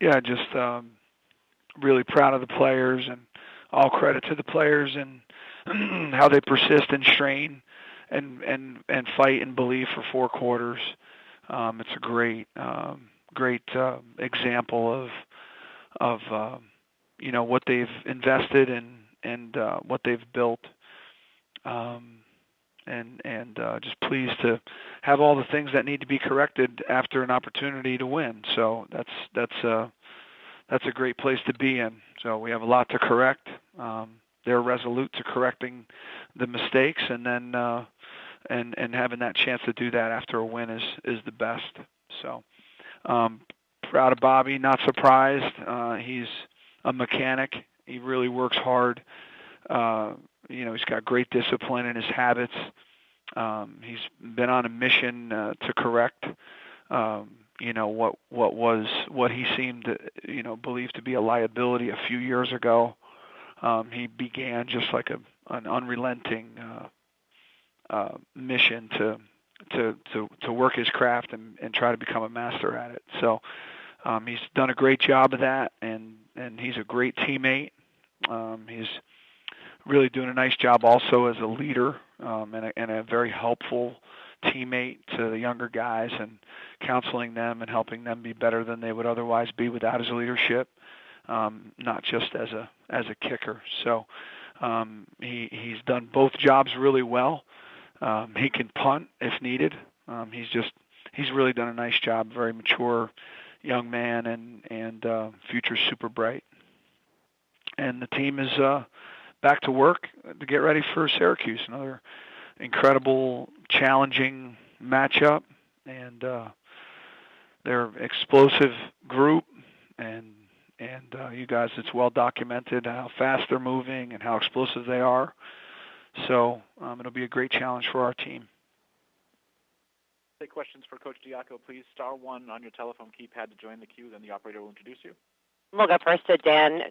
Yeah, just really proud of the players, and all credit to the players and how they persist and strain and fight and believe for 4 quarters. It's a great example of what they've invested in and what they've built. And just pleased to have all the things that need to be corrected after an opportunity to win. So that's a great place to be in. So we have a lot to correct. They're resolute to correcting the mistakes, and then and having that chance to do that after a win is the best. So proud of Bobby. Not surprised. He's a mechanic. He really works hard. He's got great discipline in his habits. He's been on a mission to correct, what he seemed to, believed to be a liability a few years ago. He began just like an unrelenting mission to work his craft and try to become a master at it. So he's done a great job of that, and he's a great teammate. He's really doing a nice job also as a leader and a very helpful teammate to the younger guys and counseling them and helping them be better than they would otherwise be without his leadership, not just as a kicker. So he's done both jobs really well. He can punt if needed. He's really done a nice job. Very mature young man and future super bright. And the team is back to work to get ready for Syracuse. Another incredible, challenging matchup, and they're an explosive group, and you guys, it's well documented how fast they're moving and how explosive they are. So it'll be a great challenge for our team. Take questions for Coach Diaco, please. *1 on your telephone keypad to join the queue, then the operator will introduce you. We'll go first to Dan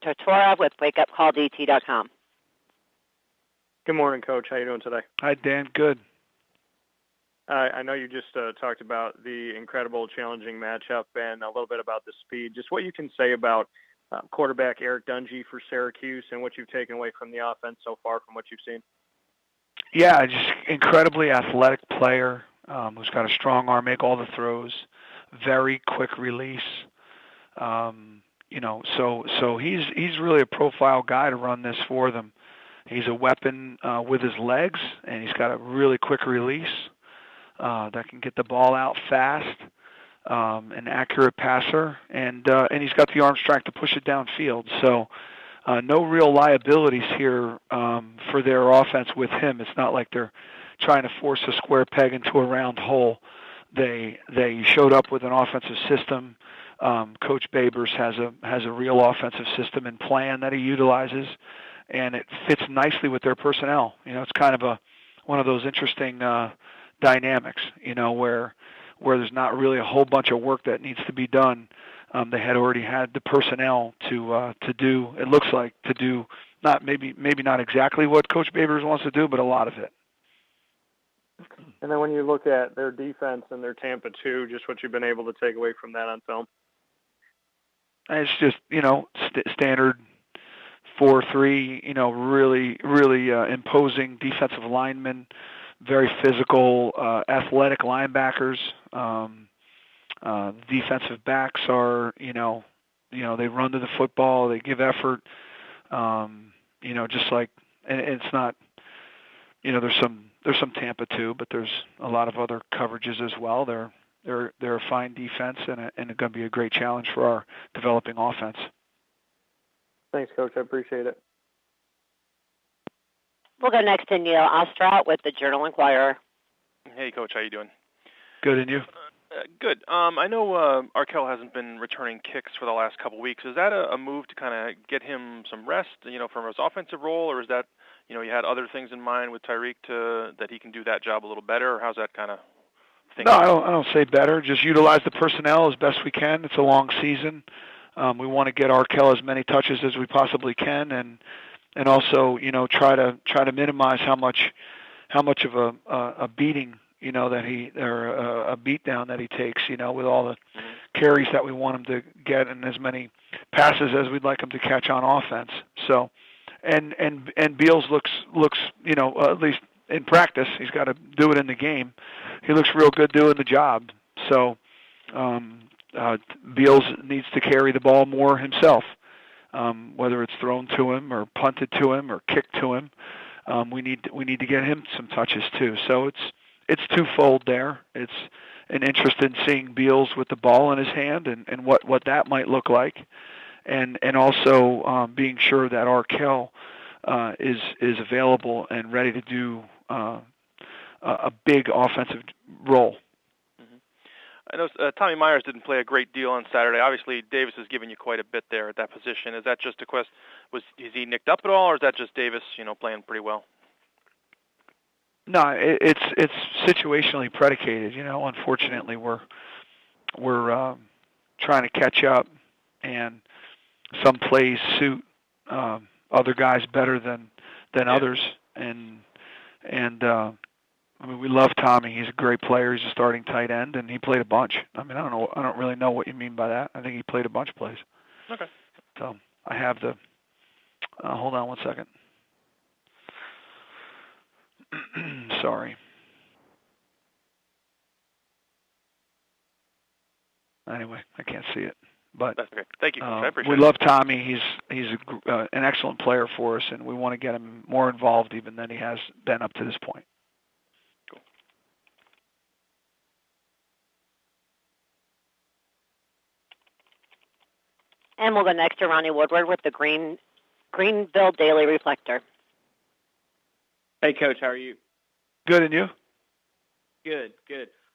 Tortora with WakeUpCallDT.com. Good morning, Coach. How you doing today? Hi, Dan. Good. I know you just talked about the incredible, challenging matchup and a little bit about the speed. Just what you can say about quarterback Eric Dungy for Syracuse and what you've taken away from the offense so far from what you've seen. Yeah, just incredibly athletic player who's got a strong arm, make all the throws, very quick release. So he's really a profile guy to run this for them. He's a weapon with his legs, and he's got a really quick release that can get the ball out fast, an accurate passer, and he's got the arm strength to push it downfield. So no real liabilities here for their offense with him. It's not like they're trying to force a square peg into a round hole. They showed up with an offensive system. Coach Babers has a real offensive system and plan that he utilizes, and it fits nicely with their personnel. It's kind of one of those interesting dynamics, where there's not really a whole bunch of work that needs to be done. They had already had the personnel to do. It looks like to do maybe not exactly what Coach Babers wants to do, but a lot of it. And then when you look at their defense and their Tampa 2, just what you've been able to take away from that on film. It's just, standard 4-3, really imposing defensive linemen, very physical, athletic linebackers. Defensive backs are, they run to the football, they give effort, just like, and it's not, there's some Tampa too, but there's a lot of other coverages as well. They're a fine defense and it's going to be a great challenge for our developing offense. Thanks, Coach. I appreciate it. We'll go next to Neil Ostrout with the Journal-Inquirer. Hey, Coach. How you doing? Good, and you? Good. I know Arkell hasn't been returning kicks for the last couple weeks. Is that a move to kind of get him some rest, from his offensive role, or is that, you had other things in mind with Tyreek that he can do that job a little better, or how's that kind of thing? No, I don't say better. Just utilize the personnel as best we can. It's a long season. We want to get Arkell as many touches as we possibly can, and also, try to minimize how much of a beating or a beat down that he takes, with all the carries that we want him to get and as many passes as we'd like him to catch on offense. So, and Beals looks, at least in practice, he's got to do it in the game. He looks real good doing the job. So, Beals needs to carry the ball more himself, whether it's thrown to him or punted to him or kicked to him. We need to get him some touches too. So it's twofold there. It's an interest in seeing Beals with the ball in his hand and what that might look like, and also being sure that Arkell is available and ready to do a big offensive role. I know Tommy Myers didn't play a great deal on Saturday. Obviously, Davis has given you quite a bit there at that position. Is that just a question? Is he nicked up at all, or is that just Davis, playing pretty well? No, it's situationally predicated. Unfortunately, we're trying to catch up, and some plays suit other guys better than others, and we love Tommy. He's a great player. He's a starting tight end, and he played a bunch. I don't really know what you mean by that. I think he played a bunch of plays. Okay. So I have the. Hold on one second. Sorry. Anyway, I can't see it. But that's okay. Thank you. I appreciate we love Tommy. He's an excellent player for us, and we want to get him more involved even than he has been up to this point. Cool. And we'll go next to Ronnie Woodward with the Greenville Daily Reflector. Hey, Coach, how are you? Good, and you? Good.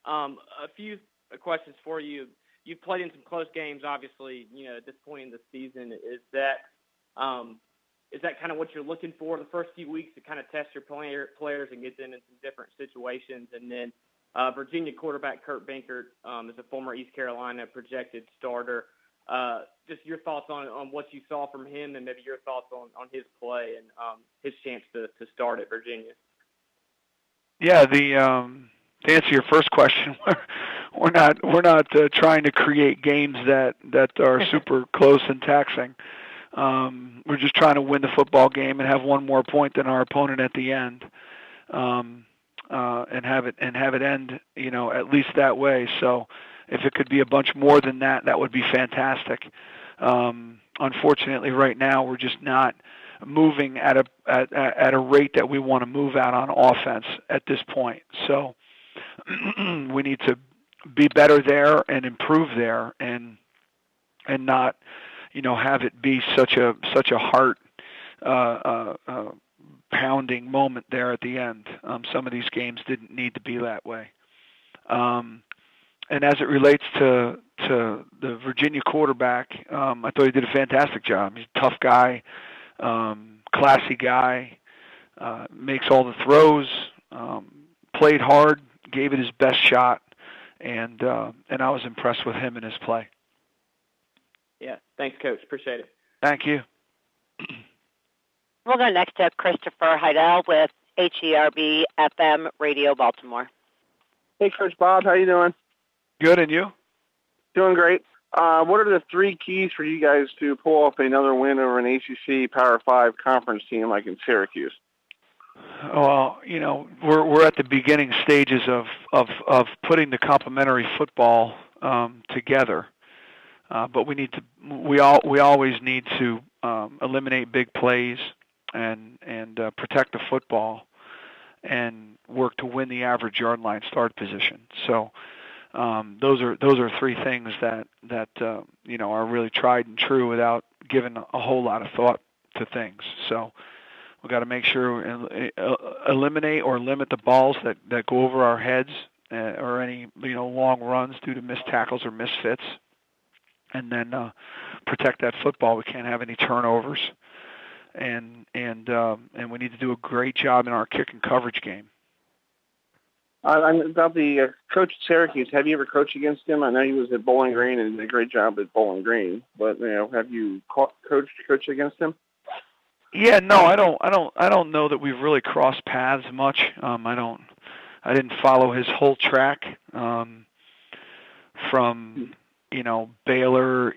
A few questions for you. You've played in some close games, obviously, at this point in the season. Is that kind of what you're looking for the first few weeks to kind of test your players and get them in some different situations? And then Virginia quarterback Kurt Benkert is a former East Carolina projected starter. Just your thoughts on what you saw from him and maybe your thoughts on his play and his chance to start at Virginia. Yeah, to answer your first question, we're not trying to create games that are super close and taxing. We're just trying to win the football game and have one more point than our opponent at the end, and have it end, at least that way. So if it could be a bunch more than that, that would be fantastic. Unfortunately, right now we're just not moving at a rate that we want to move at on offense at this point. So we need to be better there and improve there, and not, have it be such a heart pounding moment there at the end. Some of these games didn't need to be that way. And as it relates to the Virginia quarterback, I thought he did a fantastic job. He's a tough guy, classy guy, makes all the throws, played hard, gave it his best shot, and I was impressed with him and his play. Yeah, thanks, Coach. Appreciate it. Thank you. We'll go next to Christopher Heidel with HERB FM Radio Baltimore. Hey, Coach Bob, how you doing? Good, and you? Doing great. What are the three keys for you guys to pull off another win over an ACC Power 5 conference team like in Syracuse? Well, we're at the beginning stages of putting the complementary football together, but we always need to eliminate big plays and protect the football and work to win the average yard line start position. So those are three things that are really tried and true without giving a whole lot of thought to things. So we've got to make sure and eliminate or limit the balls that go over our heads or any long runs due to missed tackles or misfits, and then protect that football. We can't have any turnovers, and we need to do a great job in our kick and coverage game. I'm about the coach at Syracuse. Have you ever coached against him? I know he was at Bowling Green and did a great job at Bowling Green, but have you coached against him? Yeah, no, I don't know that we've really crossed paths much. I I didn't follow his whole track from Baylor,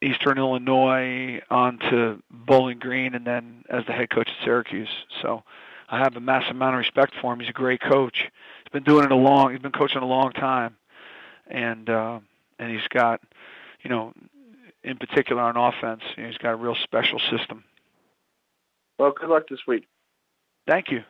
Eastern Illinois, on to Bowling Green, and then as the head coach at Syracuse. So I have a massive amount of respect for him. He's a great coach. He's been doing it he's been coaching a long time, and he's got, in particular on offense, he's got a real special system. Well, good luck this week. Thank you.